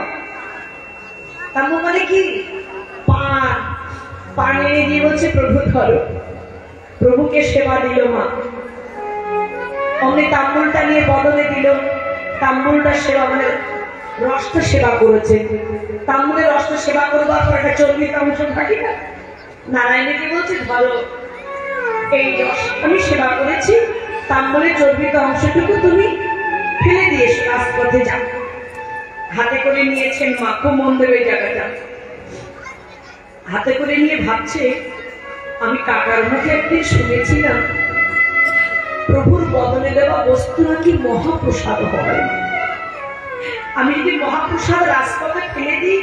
তাম্বুল মানে কি? পান। পান এনে দিয়ে বলছে প্রভু ধরো। প্রভুকে সেবা দিল মা। অমনি তাম্বুলটা নিয়ে বদলে দিল। তাম্বুলটা সেবা মানে রস্ত সেবা করেছে। তাম্বুলের রস্ত সেবা করবার পর একটা চর্বিত অংশ থাকি না, নারায়ণকে বলছে ধরো, এই রস আমি সেবা করেছি, তাম্বুলের চর্বিত অংশটুকু তুমি ফেলে দিয়ে রাজপথে যাও। হাতে করে নিয়েছেন মা, খুব মন দেবে জায়গাটা। হাতে করে নিয়ে ভাবছে, আমি কাকার মুখে একদিন শুনেছিলাম প্রভুর বদলে দেওয়া বস্তু নাকি মহাপ্রসাদ হয়। আমি যদি মহাপ্রসাদ রাজপথে ফেলে দিই,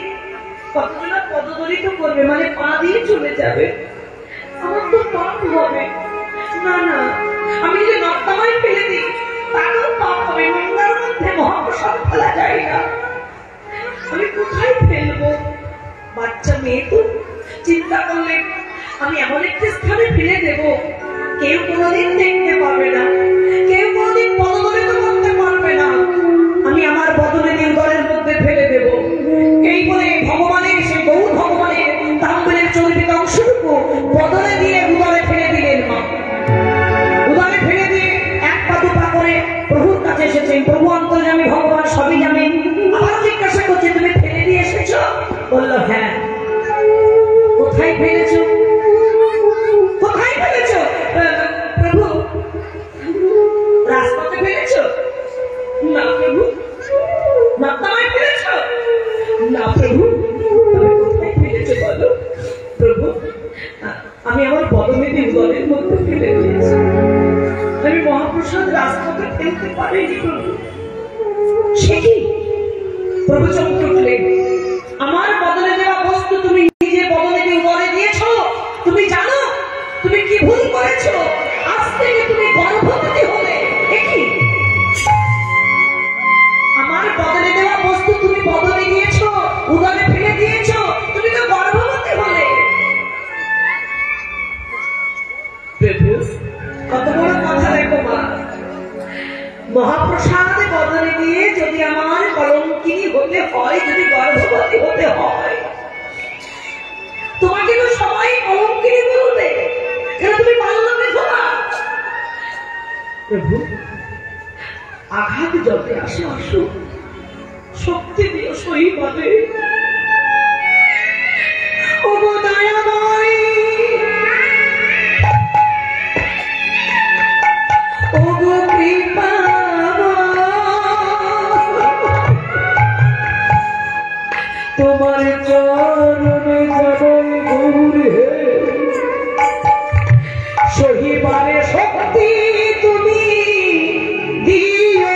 কতজনা পদদলিত করবে, মানে পা দিয়ে চলে যাবে, আমার তো পাপ হবে। না না, আমি যদি নর্দমায় ফেলে দিই তারও পাপ হবে। নোংরার মধ্যে মহাপ্রসাদ ফেলা যায় না। আমি কোথায় ফেলবো? বাচ্চা মেয়ে তো, চিন্তা করলে আমি এমন একটি স্থানে ফেলে দেব, কেউ কোনোদিন দেখতে পাবে না, কেউ কোনোদিন পদদলিত করতে পারবে না। আমি আমার বদলে নির্গলের মধ্যে ফেলে দেব। এই বলে ভগবানের, সে গৌর ভগবানের তাম্বুলের চর্বিত অংশটুকু বদলে দিয়ে উদরে ফেলে দিলেন মা। উদরে ফেলে দিয়ে এক পা দুপা করে প্রভুর কাছে এসেছেন। প্রভু অন্তর্যামী ভগবান, সবই জানেন। আবার জিজ্ঞাসা করছে, তুমি ফেলে দিয়ে এসেছো? বললো হ্যাঁ। কোথায় ফেলেছো? কোথায় ফেলেছো? প্রভু রাজপথে ফেলেছো? না প্রভু। নর্দমায় ফেলেছো? না প্রভু। তুমি কোথায় ফেলেছো বলো? প্রভু আমি আমার বদমেদি উদরের মধ্যে ফেলে দিয়েছি। আমি মহাপ্রসাদ রাজপথে ফেলতে পারিনি প্রভু। সে কি? প্রভু চমকে উঠলেন, আমার বদলে দেওয়া বস্তু তুমি নিজে বদলে দিয়ে উদরে দিয়েছো? তুমি জানো তুমি কি ভুল করেছো? আজ থেকে তুমি গর্ভবতী হলে। একই আমার বদলে দেওয়া বস্তু তুমি বদলে দিয়েছো, উদরে ফেলে দিয়েছো, তুমি তো গর্ভবতী হলে। প্রভু কত বড় কথা দেখো মা। মহাপ্রসাদ বদলে দিয়ে যদি আমার কলঙ্কিনী হতে হয়, যদি গর্ভবতী হতে হয়, তোমাকে তো সবাই কলঙ্কিনী বলবে, কেন তুমি পারল না? প্রভু আঘাত যত আসে আসুক, শক্তি দিও সহিভাবে। ওগো দয়াময়, ওগো কৃপা, তোমার চরণে জনম গৌরে সহিবারে শক্তি তুমি দিও।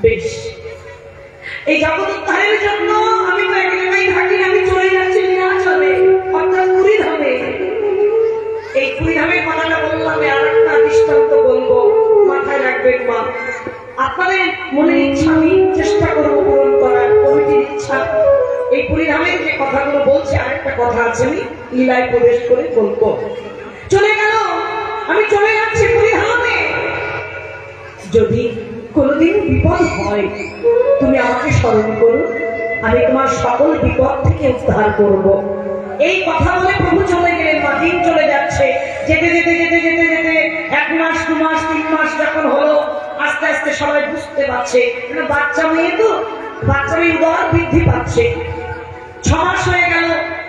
বেশ এই জগৎ উদ্ধারের জন্য আমি তো এক জায়গায় থাকি, আমি চলে যাচ্ছি না চলে, অর্থাৎ পুরীধামে। এই পুরীধামের কথাটা বললাম, আর একটা দৃষ্টান্ত বলবো, মাথায় রাখবেন মা। আপনাদের মনের ইচ্ছা আমি চেষ্টা করবো পূরণ করার, কমিটির ইচ্ছা পুরীধামের যে কথাগুলো বলছে আরেকটা কথা আছে, আমি লীলায় প্রবেশ করে বলবো। চলে গেল, আমি চলে যাচ্ছি পুরীধামে। যদি কোনোদিন বিপদ হয় তুমি আমাকে স্মরণ করো, আমি তোমার সকল বিপদ থেকে উদ্ধার করব। এই কথা বলে প্রভু চলে গেলেন। মা, দিন চলে যাচ্ছে, যেতে যেতে যেতে যেতে যেতে 1 মাস 2 মাস 3 মাস যখন হলো, আস্তে আস্তে সবাই বুঝতে পারছে বাচ্চা মেয়ে তো, বাচ্চা মেয়ে উদর বৃদ্ধি পাচ্ছে। 6 মাস হয়ে গেল।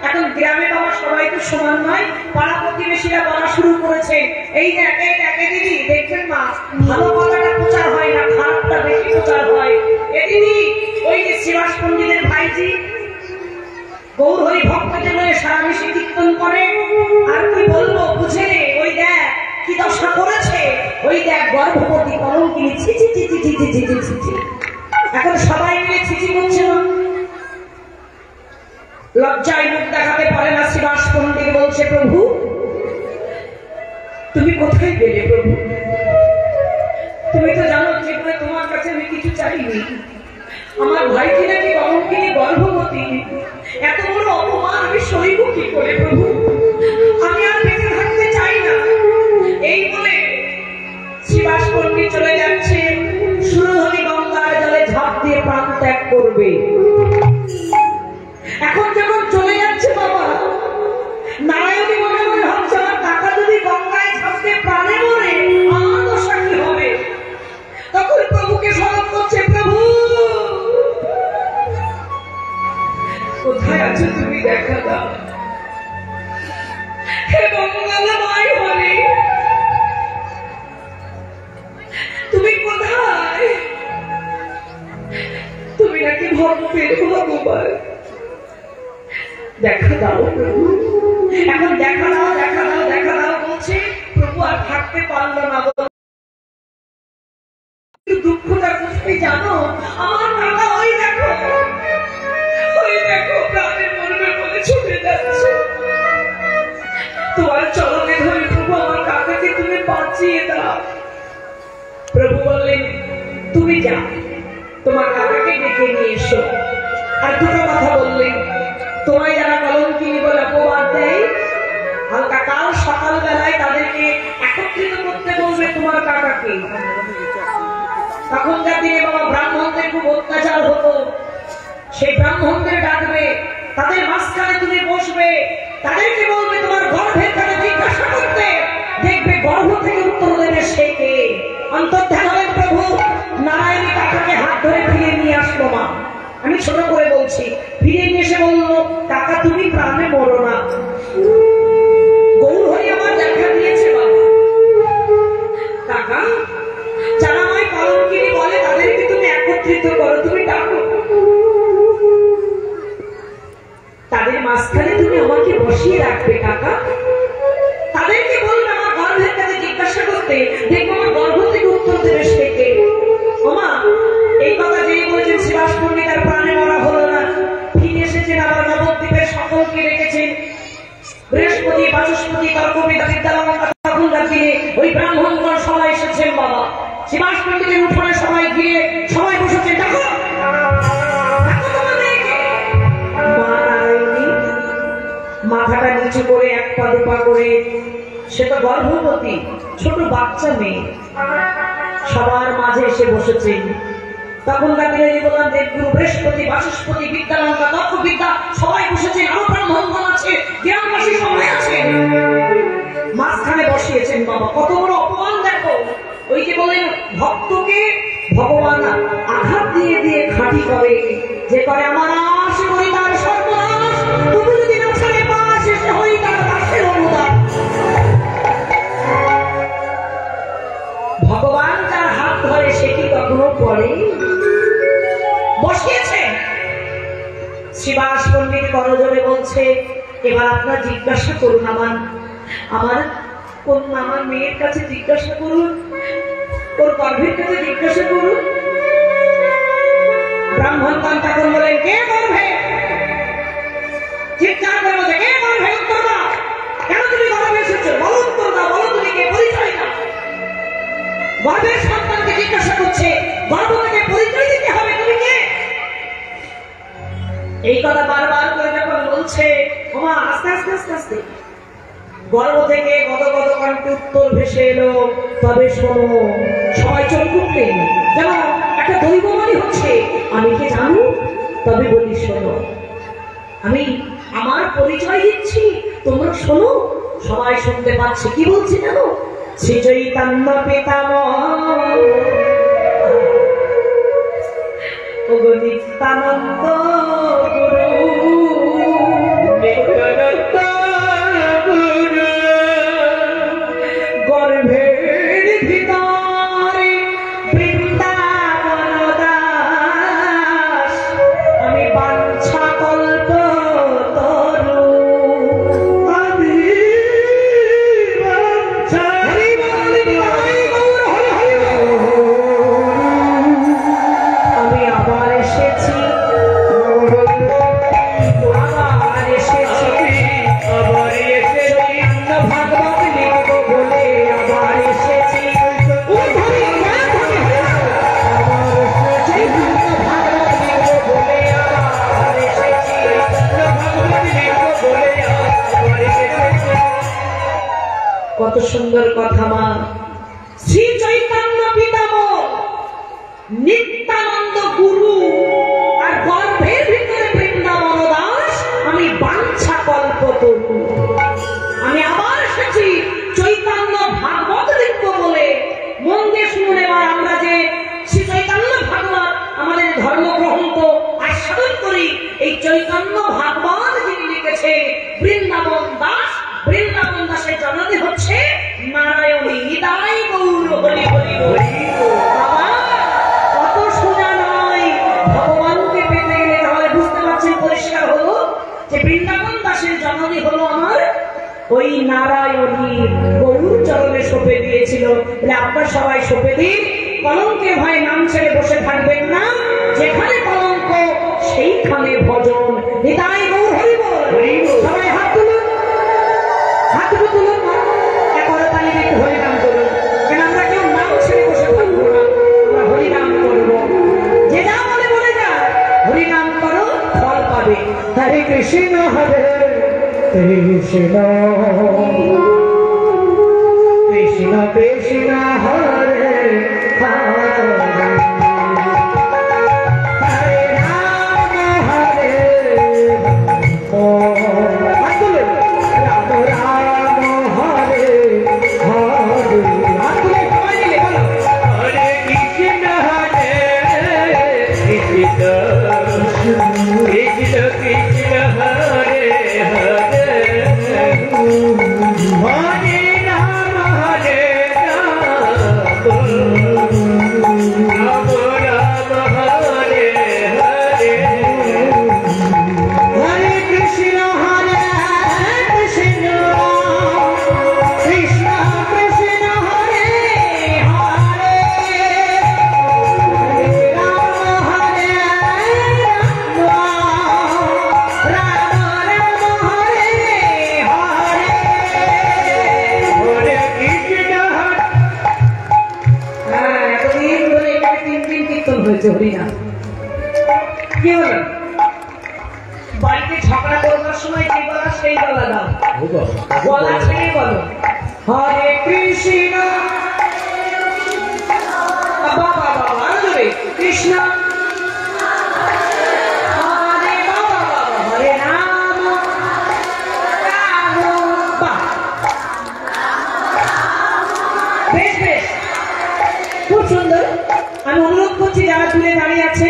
এখন গ্রামে বাবা সবাই তো সমান নয়, পাড়া প্রতিবেশীরা বলা শুরু করেছে, এই দেখ এই দেখ এ দিদি, দেখবেন মা, ভালো কথাটা প্রচার হয় না, খারাপটা বেশি প্রচার হয়। এ দিদি, ওই যে শ্রীবাস পণ্ডিতের ভাইজি গৌর হরি ভক্তদের হয়ে সারা বেশি কীর্তন করে, আর কি বলবো বুঝে নে, ওই দেখ কি দশা করেছে, ওই দেখ গর্ভবতী কলঙ্কিনী, ছি ছি ছি ছি ছি ছি ছি ছি ছি। এখন সবাই মিলে ছিচি করছে না, লজ্জায় মুখ দেখাতে পারে না। শ্রীবাস পণ্ডিত বলছে, প্রভু তুমি কোথায় গেলে প্রভু? তুমি তো জানো জীবনে তোমার কাছে আমি কিছু চাইনি, আমার ভাইটি নাকি কলঙ্কিনী গর্ভবতী, এত বড় অপমান আমি সইব কি করে প্রভু? আমি আর বেঁচে থাকতে চাই না। এই বলে শ্রীবাস পণ্ডিত চলে যাচ্ছে, সুরধনী গঙ্গার জলে ঝাঁপ দিয়ে প্রাণ ত্যাগ করবে। এখন যখন চলে যাচ্ছে বাবা, নারায়ণী মনে মনে ভাবছে, আমার টাকা যদি গঙ্গায় ঝাঁপ দিয়ে প্রাণে মরে আমার দশা কি হবে? তখন প্রভুকে স্মরণ করছে, প্রভু কোথায় আছো তুমি, দেখা দাও। হে মঙ্গলময় হরি, তুমি কোথায়? তুমি নাকি ভক্তের ভগবান, দেখা দাও প্রভু। এখন দেখা দাও দেখা দাও দেখা দাও বলছে, প্রভু আর থাকতে পারলো না। দুঃখটা বুঝতে জানো, আমার টাকা ওই দেখো প্রাণের মরবে বলে ছুটে যাচ্ছে। তোমার চরণে ধরে প্রভু আমার কাকাকে তুমি বাঁচিয়ে দাও। প্রভু বললেন, তুমি যাও, তোমার কাকাকে ডেকে নিয়ে এসো। আর দুটো কথা বললেন, তোমায় যারা কলঙ্কিনী বলে অপবাদ দেয়, হালকা কাল সকালবেলায় তাদেরকে একত্রিত করতে বলবে তোমার কাকাকে। তখনকার দিনে বাবা ব্রাহ্মণদের খুব অত্যাচার হতো, সেই ব্রাহ্মণদের ডাকবে, তাদের মাঝখানে তুমি বসবে, তাদেরকে বলবে তোমার গর্ভের কাছে জিজ্ঞাসা করতে, দেখবে গর্ভ থেকে উত্তর দেবে সে কে। অন্তর্ধান হলেন প্রভু, নারায়ণী কাকাকে হাত ধরে ফিরিয়ে নিয়ে আসলো। মা, আমি ছোট করে বলছি, ফিরে নিয়ে এসে বললো, কাকা তুমি প্রাণে মরো না, গৌর হরি আমার দেখা দিয়েছে বাবা। কাকা, যারা আমায় কলঙ্কিনী বলে তাদেরকে তুমি একত্রিত করো, তুমি ডাকো, তাদের মাঝখানে তুমি আমাকে বসিয়ে রাখবে কাকা। তাদেরকে বলবে আমার গর্ভের কাছে জিজ্ঞাসা করতে, দেখবো আমার গর্ভ থেকে উত্তর দেবে সে কে। ওমা, এই কথা যেই বলেছেন শ্রীবাস পণ্ডিত আর প্রাণে মরা হলো না, ফিরে এসেছেন, আবার নবদ্বীপের সকলকে রেখেছেন। বৃহস্পতি, বাচস্পতি, তর্কবিদ, বিদ্যালঙ্কা, তখনকার দিনে ওই ব্রাহ্মণগণ সবাই এসেছেন বাবা। শ্রীবাস পণ্ডিতের উঠোনে সবাই গিয়ে সবাই বসেছেন, দেখো মাথাটা নিচু করে 1 পা 2 পা করে, সে তো গর্ভবতী ছোট বাচ্চা মেয়ে, সবার মাঝে এসে বসেছেন। তখনকার দিনে বললাম, দেবগুরু, বৃহস্পতি, বাচস্পতি, বিদ্যালঙ্কা, তর্কবিদ্যা সবাই বসেছেন, আরো ব্রাহ্মণগণ আছে, জ্ঞানবাসী সবাই আছে, মাঝখানে বসিয়েছেন বাবা। কত বড় অপমান দেখো। ওই যে বলেন, ভক্তকে ভগবান আঘাত দিয়ে দিয়ে খাঁটি করে, যে করে আমার আশ করি তার সর্বনাশ, তুমি যদি না ছাড়ে পাশ এসে হই তার দাসের অনুদান। ভগবান তার হাত ধরে সে কি কখনো পড়ে? বসিয়েছে। শ্রীবাস পণ্ডিত করজোরে বলছে, এবার আপনার জিজ্ঞাসা করুন, আমার মেয়ের কাছে জিজ্ঞাসা করুন, ওর গর্ভের কাছে জিজ্ঞাসা করুন। ব্রাহ্মণগণ তখন বলেন, কে গর্ভে? চিৎকার করে বলছে, কে গর্ভে? উত্তর দাও, কেন তুমি গর্ভে এসেছো? বলো, উত্তর দাও, বলো তুমি কে, পরিচয় দাও। গর্ভের সন্তানকে জিজ্ঞাসা করছে, গর্ভ থেকে পরিচয় দিতে হবে, তুমি কে? এই কথা বারবার করে যখন বলছে, ওমা আস্তে আস্তে আস্তে আস্তে গর্ভ থেকে গদ গদ কণ্ঠে উত্তর ভেসে এলো, তবে শোনো। সবাই চোখ উঠলেন, যেন একটা দৈববাণী হচ্ছে। আমি কি জানো? তবে বলি শোনো, আমি আমার পরিচয় দিচ্ছি, তোমরা শোনো। সবাই শুনতে পাচ্ছে। কি বলছি জানো? শ্রী চৈতন্য পিতামহ ওগো নিত্যানন্দ গুরু, নিত্যানন্দ গুরু, গর্ভের ভিতরে বৃন্দাবন দাস, আমি বাঞ্ছা কল্প তরু, আমি বাঞ্ছা আমি আবার এসেছি, আবার এসেছি, আবার এসেছি, ভাগবত লিখব বলে আবার এসেছি, ভাগবত লিখব বলে আবার এসেছি, ভাগবত লিখব বলে আবার এসেছি। কত সুন্দর কথা মা। শ্রী চৈতন্য পিতামহ নিত্যানন্দ গুরু আর গর্ভের ভিতরে বৃন্দাবন দাস, আমি বাঞ্ছা কল্প তরু। আমি আবার এসেছি চৈতন্য ভাগবত লিখব বলে। মন দিয়ে শুনুন এবার, আমরা যে শ্রী চৈতন্য ভাগবত আমাদের ধর্মগ্রন্থ আস্বাদন করি, এই চৈতন্য ভাগবত যিনি লিখেছে বৃন্দাবন দাস, বৃন্দাবন দাসের জননী হচ্ছে নারায়ণী। নিতাই গৌর হরি হরি হরি। বাবা কত সোজা নয়, ভগবানকে পেতে গেলে তাহলে বুঝতে পারছেন, পরিষ্কার হলো যে বৃন্দাবন দাসের জননী হলো আমার ওই নারায়ণী। গরুর চরণে সঁপে দিয়েছিল। বলে আপনার সবাই সঁপে দিন, কলঙ্কের ভয়ে নাম ছেড়ে বসে থাকবেন না, যেখানে কলঙ্ক সেইখানে ভজন। নিতাই গৌর হরি বল। সবাই হাত তুলুন, হাত তুলুন, করতালি একটু হরিনাম করুন। কেন আমরা কেউ নাম ছেড়ে বসে থাকবো না, আমরা হরিনাম করবো। যে যা বলে বলে যা, হরিনাম করো, ফল পাবে। হরে কৃষ্ণ হরে কৃষ্ণ, কৃষ্ণ কৃষ্ণ হরে হরে, হরে রাম হরে রাম, রাম হরে হরে। হরে কৃষ্ণ হরে কৃষ্ণ, কৃষ্ণ কৃষ্ণ হরে হরে, হরে রাম হরে রাম, রাম রাম হরে হরে, হরে কৃষ্ণ হরে কৃষ্ণ, কৃষ্ণ কৃষ্ণ হরে হরে, রাম হরে রাম, রাম রাম হরে হরে, হরে কৃষ্ণ হরে। এতদিন ধরে এখানে 3 দিন কীর্তন হয়েছে হরিনাম। কি হলো? বাড়িতে ঝগড়া করবার সময় যে বলা সেই বলা দাও, বলা ছেড়ে বলো হরে কৃষ্ণ, বাবা বাবা আরো জোরে, কৃষ্ণ হরে, বাবা বাবা হরে রাম, রাম বাহ, বেশ বেশ, খুব সুন্দর। আমি অনুরোধ করছি যারা দূরে দাঁড়িয়ে আছে,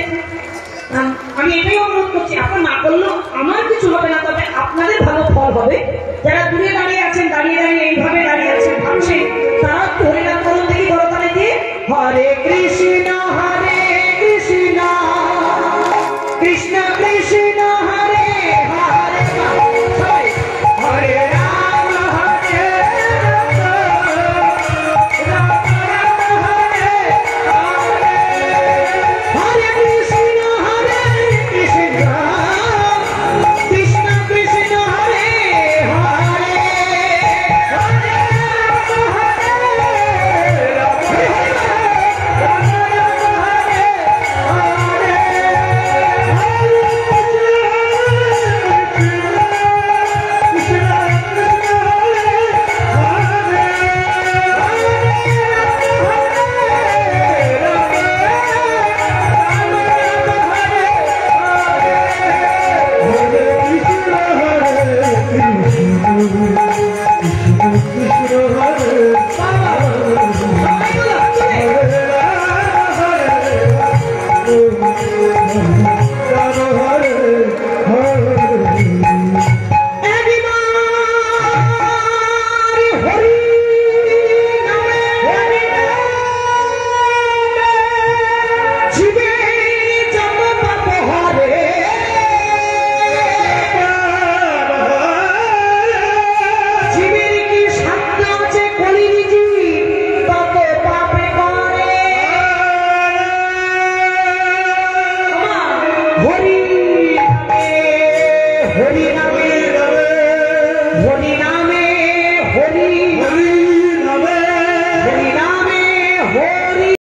আমি এটাই অনুরোধ করছি, আপনার না করলেও আমার কিছু হবে না, তবে আপনাদের ভালো ফল হবে। যারা দূরে দাঁড়িয়ে আছেন, দাঁড়িয়ে দাঁড়িয়ে এইভাবে দাঁড়িয়ে আছেন ভাবছেন, তারা হরিনাম করুন দেখি করতালে দিয়ে। হরে কৃষ্ণ কৃষ্ণ